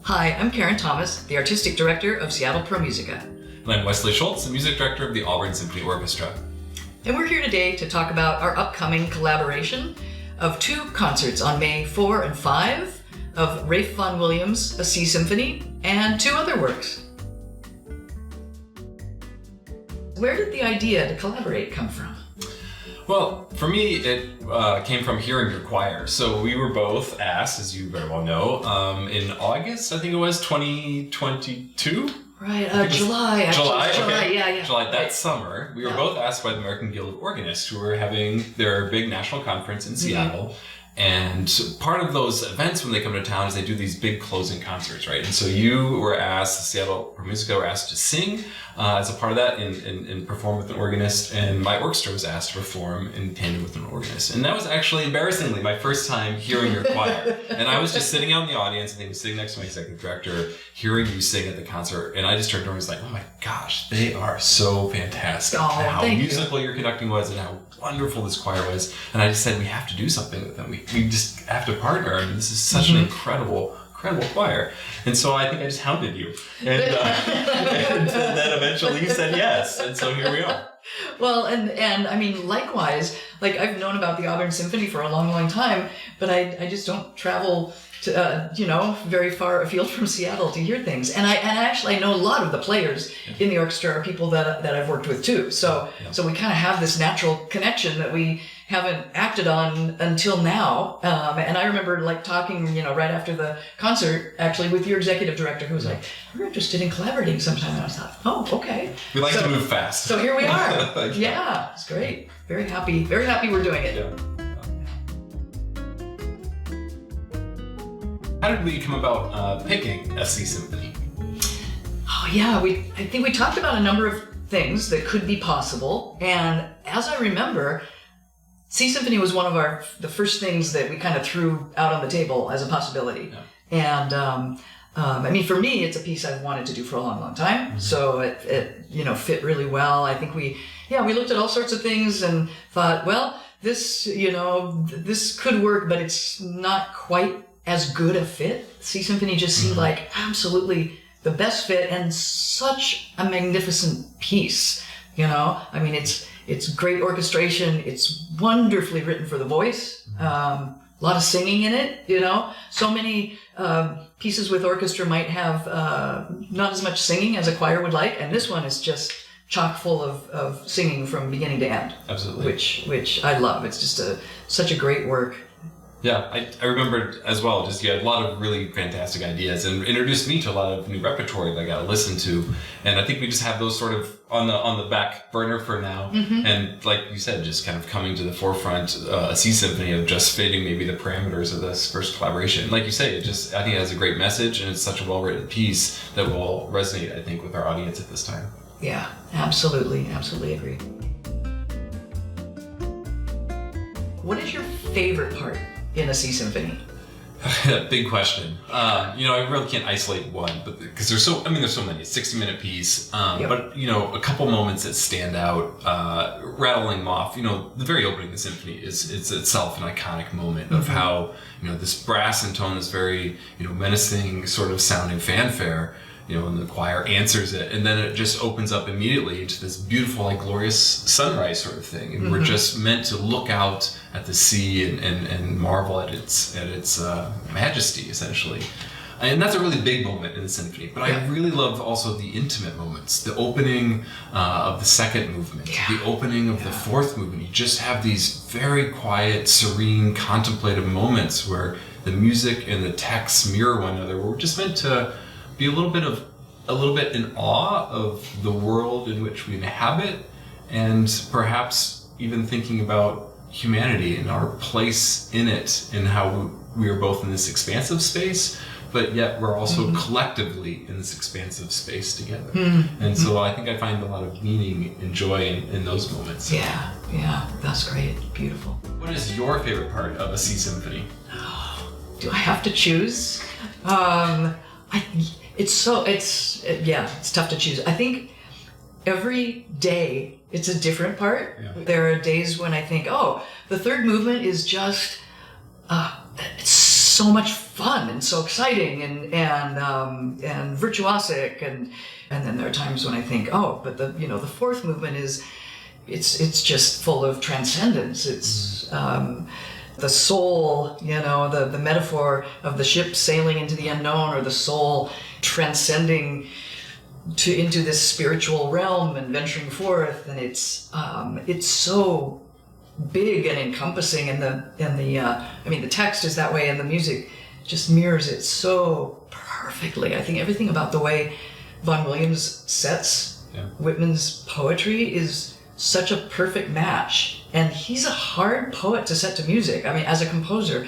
Hi, I'm Karen Thomas, the Artistic Director of Seattle Pro Musica. And I'm Wesley Schulz, the Music Director of the Auburn Symphony Orchestra. And we're here today to talk about our upcoming collaboration of 2 concerts on May 4 and 5 of Ralph Vaughan Williams' A Sea Symphony and 2 other works. Where did the idea to collaborate come from? Well, for me, it came from hearing your choir. So we were both asked, as you very well know, in August, I think it was, 2022? Right, July, actually. July, yeah. July, that summer, we were both asked by the American Guild of Organists, who were having their big national conference in Seattle. And part of those events when they come to town is they do these big closing concerts, right? And so you were asked, the Seattle Pro Musica were asked to sing as a part of that and perform with an organist, and my orchestra was asked to perform in tandem with an organist. And that was actually, embarrassingly, my first time hearing your choir. And I was just sitting out in the audience, and they were sitting next to my executive director, hearing you sing at the concert, and I just turned over and was like, oh my gosh, they are so fantastic. Oh, how musical you. your conducting was, and how wonderful this choir was. And I just said, we have to do something with them. We just have to partner. I mean, this is such an incredible choir. And so I think I just hounded you. And, and then eventually you said yes. And so here we are. Well, and I mean, likewise, like I've known about the Auburn Symphony for a long, long time, but I just don't travel to, very far afield from Seattle to hear things. And I know a lot of the players in the orchestra are people that I've worked with too. So we kind of have this natural connection that we haven't acted on until now. And I remember like talking, right after the concert, actually with your executive director, who was like, we're interested in collaborating sometime. And I thought, oh, okay. We like to move fast. So here we are. Yeah, it's great. Very happy we're doing it. Yeah. How did we come about picking a Sea Symphony? Oh yeah, I think we talked about a number of things that could be possible. And as I remember, Sea Symphony was one of the first things that we kind of threw out on the table as a possibility. Yeah. And I mean, for me, it's a piece I've wanted to do for a long, long time. Mm-hmm. So it fit really well. I think we looked at all sorts of things and thought, well, this could work, but it's not quite as good a fit. Sea Symphony just seemed like absolutely the best fit and such a magnificent piece. I mean, it's great orchestration. It's wonderfully written for the voice. A lot of singing in it, So many pieces with orchestra might have not as much singing as a choir would like, and this one is just chock full of singing from beginning to end. Absolutely. Which I love. It's just such a great work. Yeah, I remembered as well, just you had a lot of really fantastic ideas and introduced me to a lot of new repertoire that I got to listen to. And I think we just have those sort of on the back burner for now. Mm-hmm. And like you said, just kind of coming to the forefront, a Sea Symphony of just fitting maybe the parameters of this first collaboration. Like you say, I think it has a great message, and it's such a well-written piece that will resonate, I think, with our audience at this time. Yeah, absolutely agree. What is your favorite part in a Sea Symphony? Big question. I really can't isolate one, but because there's so many. It's a 60-minute piece. But a couple moments that stand out, rattling them off. The very opening of the symphony is itself an iconic moment of how this brass intone, this very menacing sort of sounding fanfare. And the choir answers it, and then it just opens up immediately into this beautiful, like glorious sunrise sort of thing. And we're just meant to look out at the sea and marvel at its majesty, essentially. And that's a really big moment in the symphony. But I really love also the intimate moments. The opening of the second movement, the opening of the fourth movement. You just have these very quiet, serene, contemplative moments where the music and the text mirror one another. We're just meant to be a little bit in awe of the world in which we inhabit, and perhaps even thinking about humanity and our place in it, and how we are both in this expansive space, but yet we're also collectively in this expansive space together. And so I think I find a lot of meaning and joy in those moments. Yeah, that's great. Beautiful. What is your favorite part of a Sea Symphony? Do I have to choose? It's tough to choose. I think every day it's a different part. Yeah. There are days when I think, the third movement is just, it's so much fun and so exciting and virtuosic, and then there are times when I think, oh, but the fourth movement is it's just full of transcendence. It's the soul, the metaphor of the ship sailing into the unknown, or the soul transcending into this spiritual realm and venturing forth, and it's so big and encompassing, and the text is that way, and the music just mirrors it so perfectly. I think everything about the way Vaughan Williams sets Whitman's poetry is such a perfect match, and he's a hard poet to set to music. I mean, as a composer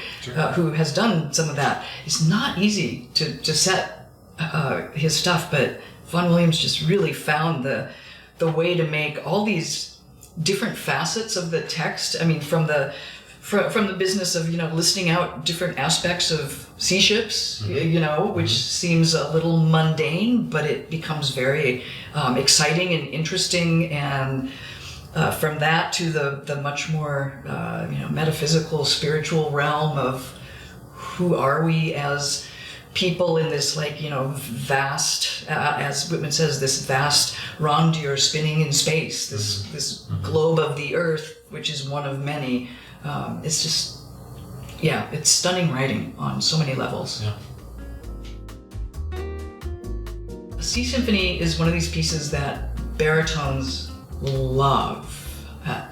who has done some of that, it's not easy to set his stuff, but Vaughan Williams just really found the way to make all these different facets of the text. I mean, from the business of listing out different aspects of sea ships, which seems a little mundane, but it becomes very exciting and interesting, and from that to the much more metaphysical, spiritual realm of who are we as people in this vast, as Whitman says, this vast rondure spinning in space, this globe of the earth, which is one of many. It's just, it's stunning writing on so many levels. Yeah. Sea Symphony is one of these pieces that baritones love.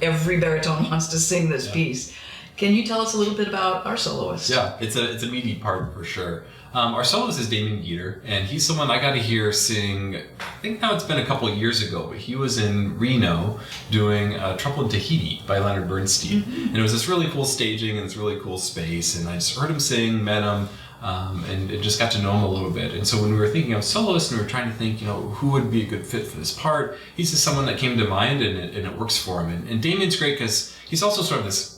Every baritone wants to sing this piece. Can you tell us a little bit about our soloist? Yeah, it's a meaty part for sure. Our soloist is Damien Geeter, and he's someone I got to hear sing, I think now it's been a couple of years ago, but he was in Reno doing Trouble in Tahiti by Leonard Bernstein. And it was this really cool staging and this really cool space, and I just heard him sing, met him, and just got to know him a little bit. And so when we were thinking of soloists and we were trying to think, who would be a good fit for this part, he's just someone that came to mind, and it works for him. And Damien's great because he's also sort of this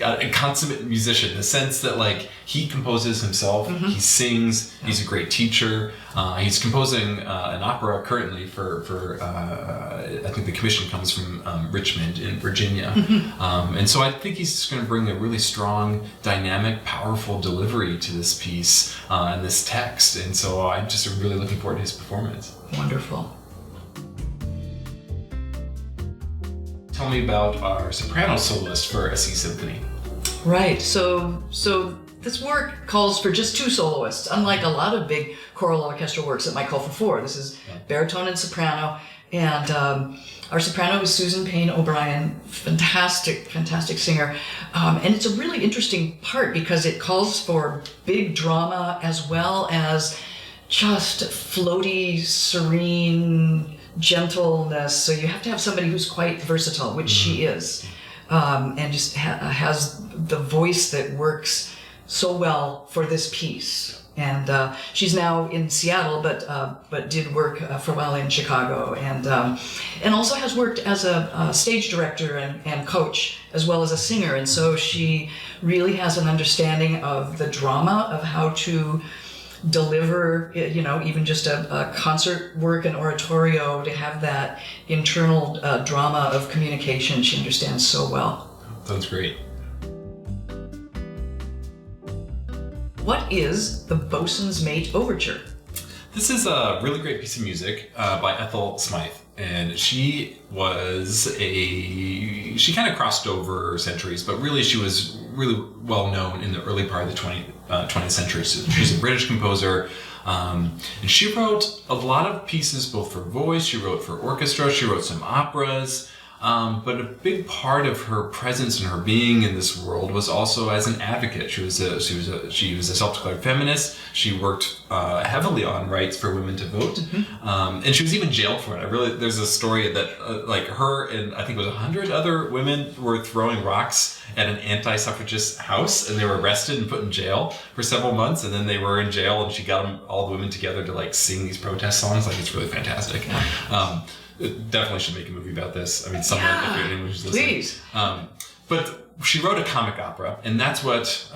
a consummate musician in the sense that he composes himself, he sings, he's a great teacher, he's composing an opera currently for I think the commission comes from Richmond in Virginia, and so I think he's just going to bring a really strong, dynamic, powerful delivery to this piece and this text, and so I'm just really looking forward to his performance. Wonderful. Tell me about our soprano soloist for a Sea Symphony. Right. So this work calls for just two soloists, unlike a lot of big choral orchestral works that might call for four. This is baritone and soprano, and our soprano is Susan Payne O'Brien, fantastic singer, and it's a really interesting part because it calls for big drama as well as just floaty, serene gentleness. So you have to have somebody who's quite versatile, which she is, and just has the voice that works so well for this piece. And she's now in Seattle, but did work for a while in Chicago, and also has worked as a stage director and coach as well as a singer. And so she really has an understanding of the drama of how to deliver, even just a concert work, an oratorio, to have that internal drama of communication. She understands so well. Sounds great. What is the Bosun's Mate Overture? This is a really great piece of music by Ethel Smythe, and she kind of crossed over centuries, but really she was really well known in the early part of the 20th century. So she's a British composer, and she wrote a lot of pieces both for voice, she wrote for orchestra, she wrote some operas, but a big part of her presence and her being in this world was also as an advocate. She was a self-declared feminist. She worked heavily on rights for women to vote, and she was even jailed for it. There's a story that her and I think it was 100 other women were throwing rocks at an anti-suffragist house, and they were arrested and put in jail for several months, and then they were in jail, and she got all the women together to sing these protest songs. It's really fantastic. Definitely should make a movie about this. I mean, someone, if anyone who's listening. Please. But she wrote a comic opera, and that's what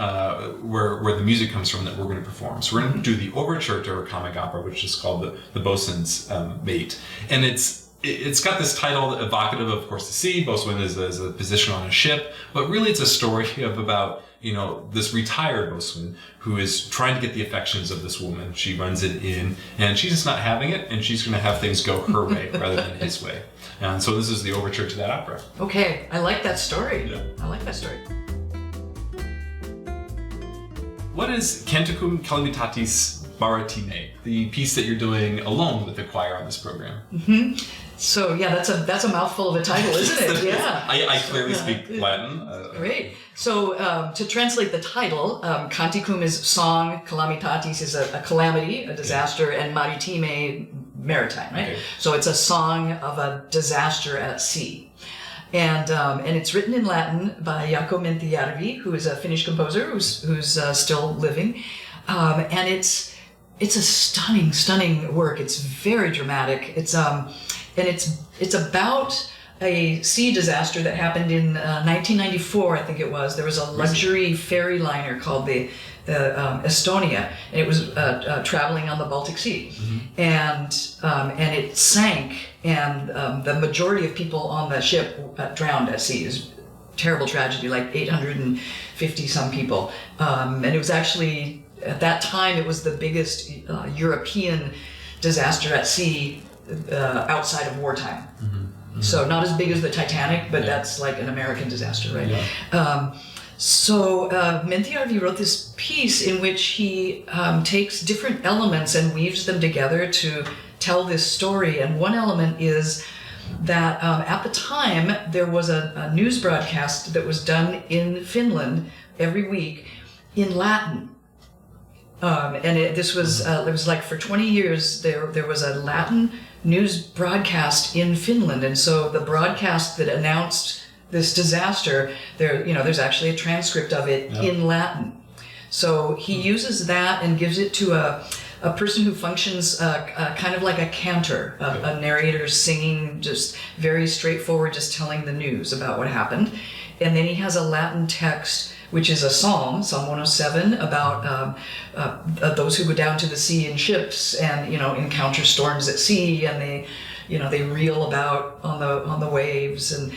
where the music comes from that we're going to perform. So we're going to do the overture to her comic opera, which is called the Bosun's Mate, and it's it's got this title evocative of course, the sea. Boatswain is a position on a ship, but really it's a story about, this retired boatswain who is trying to get the affections of this woman. She runs it in, and she's just not having it, and she's going to have things go her way rather than his way. And so this is the overture to that opera. Okay, I like that story. Yeah. I like that story. What is Canticum Calamitatis Maritime, the piece that you're doing alone with the choir on this program? Mm-hmm. So yeah, that's a mouthful of a title, isn't it? Yeah. I clearly speak Latin. Great. So to translate the title, Canticum is song, Calamitatis is a calamity, a disaster, and Maritime, maritime, right? Okay. So it's a song of a disaster at sea. And it's written in Latin by Jaakko Menttijärvi, who is a Finnish composer who's still living. And it's a stunning work. It's very dramatic. It's about a sea disaster that happened in 1994, I think it was. There was a luxury ferry liner called the Estonia, and it was traveling on the Baltic Sea, and it sank, and the majority of people on the ship drowned at sea. It was a terrible tragedy, like 850 some people, and it was actually at that time it was the biggest European disaster at sea outside of wartime. So not as big as the Titanic, but that's like an American disaster, right? Yeah. So Menttijärvi wrote this piece in which he takes different elements and weaves them together to tell this story. And one element is that at the time there was a news broadcast that was done in Finland every week in Latin. And it was like for 20 years there was a Latin news broadcast in Finland, and so the broadcast that announced this disaster, there's actually a transcript of it in Latin. So he uses that and gives it to a person who functions kind of like a cantor, a narrator singing, just very straightforward, just telling the news about what happened. And then he has a Latin text, which is a psalm, Psalm 107, about those who go down to the sea in ships and encounter storms at sea, and they reel about on the waves, and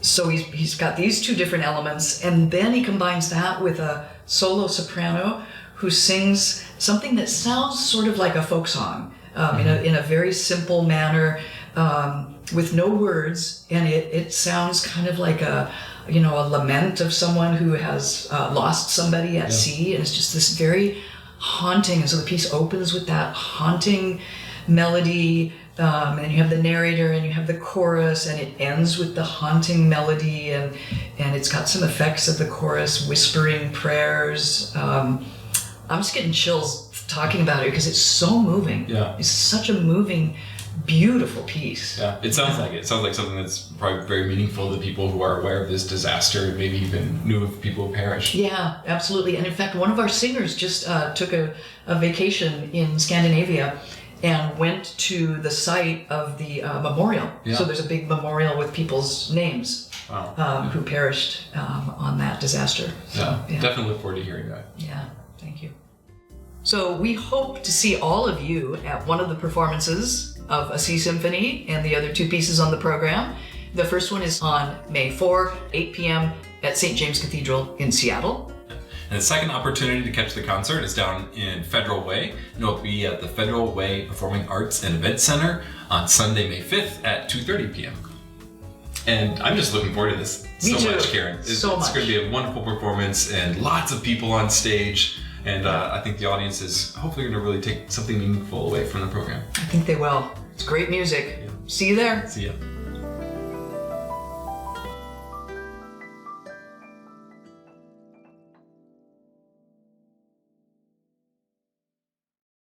so he's got these two different elements, and then he combines that with a solo soprano who sings something that sounds sort of like a folk song in a very simple manner with no words, and it sounds kind of like a lament of someone who has lost somebody at sea, and it's just this very haunting. And so the piece opens with that haunting melody, and you have the narrator and you have the chorus, and it ends with the haunting melody, and it's got some effects of the chorus whispering prayers. I'm just getting chills talking about it because it's so moving. Yeah, it's such a moving, beautiful piece. Yeah, it sounds like it. It sounds like something that's probably very meaningful to people who are aware of this disaster and maybe even knew of people who perished. Yeah, absolutely. And in fact, one of our singers just took a vacation in Scandinavia and went to the site of the memorial. Yeah. So there's a big memorial with people's names who perished on that disaster. So, yeah, definitely look forward to hearing that. Yeah, thank you. So we hope to see all of you at one of the performances of a Sea Symphony and the other two pieces on the program. The first one is on May 4, 8 p.m. at St. James Cathedral in Seattle. And the second opportunity to catch the concert is down in Federal Way, and it will be at the Federal Way Performing Arts and Event Center on Sunday, May 5th at 2:30 p.m. And I'm just looking forward to this much, Karen. It's going to be a wonderful performance and lots of people on stage. And I think the audience is hopefully going to really take something meaningful away from the program. I think they will. It's great music. Yeah. See you there. See ya.